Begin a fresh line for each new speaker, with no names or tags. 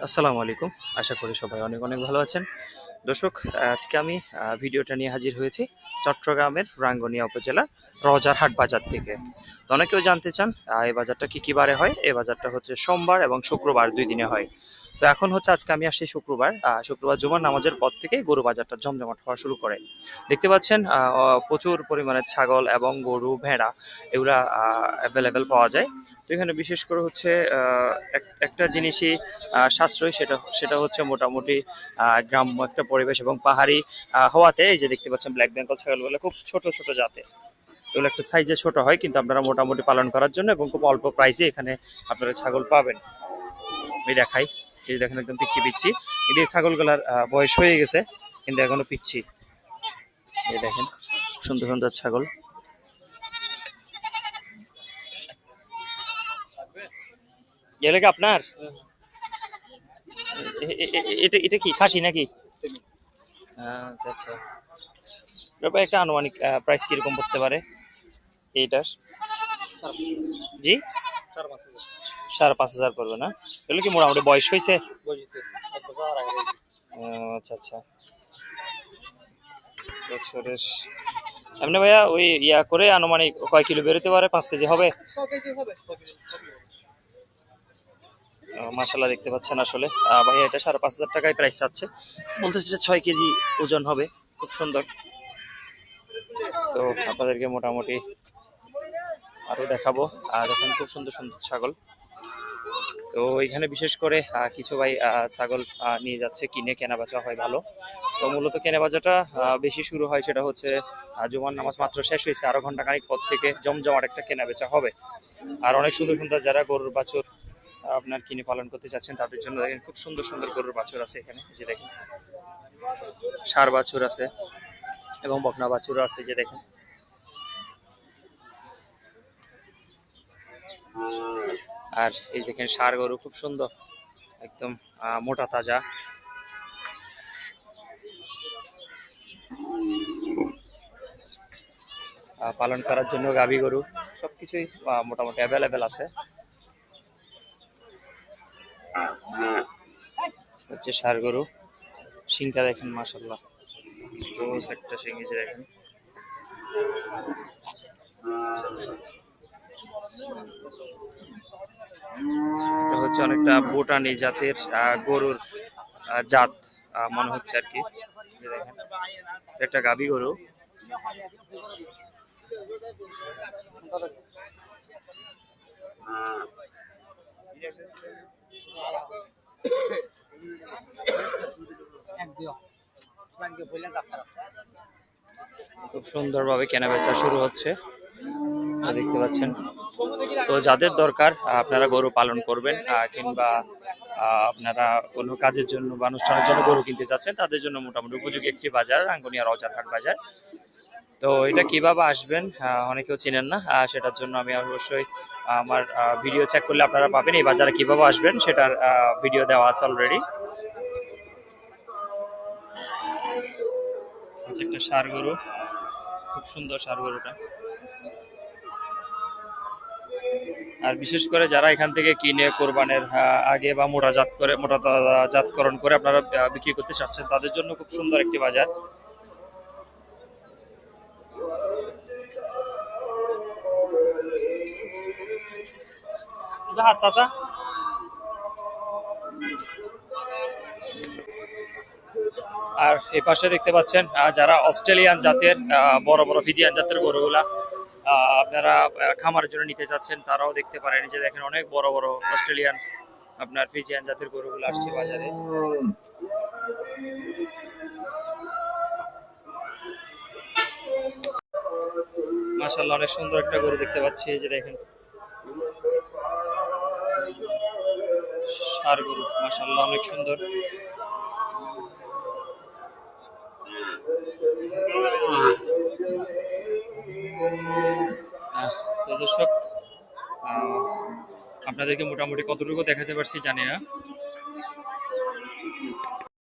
আসসালামু আলাইকুম। আশা করি সবাই অনেক অনেক ভালো আছেন। দর্শক, আজকে আমি ভিডিওটা নিয়ে হাজির হয়েছি চট্টগ্রামের রাঙ্গুনিয়া উপজেলা রজারহাট বাজার থেকে। তো অনেকেও জানতে চান এই বাজারটা কি বারে হয়। এই বাজারটা হচ্ছে সোমবার এবং শুক্রবার ২ দিনে হয়। তো এখন হচ্ছে আজকে আমি আসছি শুক্রবার। শুক্রবার জুমার নামাজের পর থেকে গরু বাজারটা জমজমাট হওয়া শুরু করে। দেখতে পাচ্ছেন প্রচুর পরিমাণে ছাগল এবং গরু, ভেড়া এগুলা অ্যাভেলেবেল পাওয়া যায়। তো এখানে বিশেষ করে হচ্ছে একটা জিনিসই সাশ্রয়ী, সেটা হচ্ছে মোটামুটি গ্রাম্য একটা পরিবেশ এবং পাহাড়ি হওয়াতে এই যে দেখতে পাচ্ছেন ব্ল্যাক বেঙ্গল ছাগলগুলো খুব ছোট ছোট জাতের। এগুলো একটু সাইজে ছোট হয়, কিন্তু আপনারা মোটামুটি পালন করার জন্য এবং খুব অল্প প্রাইসে এখানে আপনারা ছাগল পাবেন। আমি দেখাই, এই দেখেন একদম পিচ্ছি পিচ্ছি। এই ছাগলগুলার বয়স হয়ে গেছে কিন্তু এখনো পিচ্ছি। এই দেখেন সুন্দর সুন্দর ছাগল। এগুলো কি আপনার? এটা এটা কি খাসি নাকি? আচ্ছা আচ্ছা। ব্যাপার একটা আনুমানিক প্রাইস কিরকম পড়তে পারে এইটার? জি, ৫,৫০০ পড়বে না? এগুলো কি মোটামুটি বয়স হয়েছে? আচ্ছা আচ্ছা। বছরের এমনি ভাইয়া ওই করে আনুমানিক কয় কিলো বেরোতে পারে? ৫ কেজি হবে? মাশাল্লাহ, দেখতে পাচ্ছেন আসলে ভাইয়া এটা ৫,৫০০ টাকায় প্রাইস চাচ্ছে। বলতেছে যে ৬ কেজি ওজন হবে। খুব সুন্দর। তো আপনাদেরকে মোটামুটি আরো দেখাবো। আর এখন খুব সুন্দর সুন্দর ছাগল। তো এখানে বিশেষ করে কিছু ভাই ছাগল নিয়ে যাচ্ছে, কিনে কেনা বেচা হয় ভালো। তো মূলত কেনা বেচাটা বেশি শুরু হয়, সেটা হচ্ছে জুমার নামাজ মাত্র শেষ হয়েছে, আরো ঘন্টা খানিক পর থেকে জমজমাট একটা কেনা বেচা হবে। আর অনেক সুন্দর সুন্দর যারা গরুর বাছুর আপনার কিনে পালন করতে চাচ্ছেন তাদের জন্য দেখেন খুব সুন্দর সুন্দর গরুর বাছুর আছে এখানে। যে দেখেন ষাঁড় বাছুর আছে এবং বকনা বাছুরও আছে, যে দেখেন। আর এই দেখেন ষাঁড় গরু খুব সুন্দর, একদম মোটা তাজা। পালন করার জন্য গাভী গরু সবকিছুই মোটামুটি অ্যাভেলেবেল আছে। হচ্ছে ষাঁড় গরু, শিংটা দেখেন মাশাল্লাহ, জোস একটা শিং এসে দেখেন। এটা হচ্ছে অনেকটা ভুটানি জাতের গরুর জাত মনে হচ্ছে আর কি। দেখেন একটা গাভী গরু। খুব সুন্দরভাবে কেনাবেচা শুরু হচ্ছে, দেখতে পাচ্ছেন। তো যাদের দরকার আপনারা গরু পালন করবেন কিংবা আপনারা কোনো কাজের জন্য বা অনুষ্ঠানের জন্য গরু কিনতে যাচ্ছেন, তাদের জন্য মোটামুটি উপযোগী একটি বাজার রাঙ্গুনিয়া রজারহাট বাজার। তো এটা কিভাবে আসবেন অনেকেও চিনেন না, সেটার জন্য আমি অবশ্যই আমার ভিডিও চেক করলে আপনারা পাবেন এই বাজারে কিভাবে আসবেন সেটার ভিডিও দেওয়া আছে অলরেডি। একটা ষাঁড় গরু, খুব সুন্দর ষাঁড় গরুটা। আর বিশেষ করে যারা এখান থেকে কিনে কোরবানের আগে বা মোটা জাতকরণ করে আপনারা বিক্রি করতে চাচ্ছেন, তাদের জন্য খুব সুন্দর একটি বাজার। আর এই পাশে দেখতে পাচ্ছেন যারা অস্ট্রেলিয়ান জাতের বড় বড় ফিজিয়ান জাতের গরুগুলা আপনারা খামারের জন্য নিতে চাচ্ছেন, তারাও দেখতে পারেন। যে দেখেন অনেক বড় বড় অস্ট্রেলিয়ান আপনার ফিজিয়ান জাতের গরুগুলো আসছে বাজারে। মাশাআল্লাহ, অনেক সুন্দর একটা গরু দেখতে পাচ্ছি। যে দেখেন ষাঁড় গরু, মাশাআল্লাহ অনেক সুন্দর। তো দর্শক, আপনাদেরকে মোটামুটি কতটুকু দেখাতে পারছি জানি না।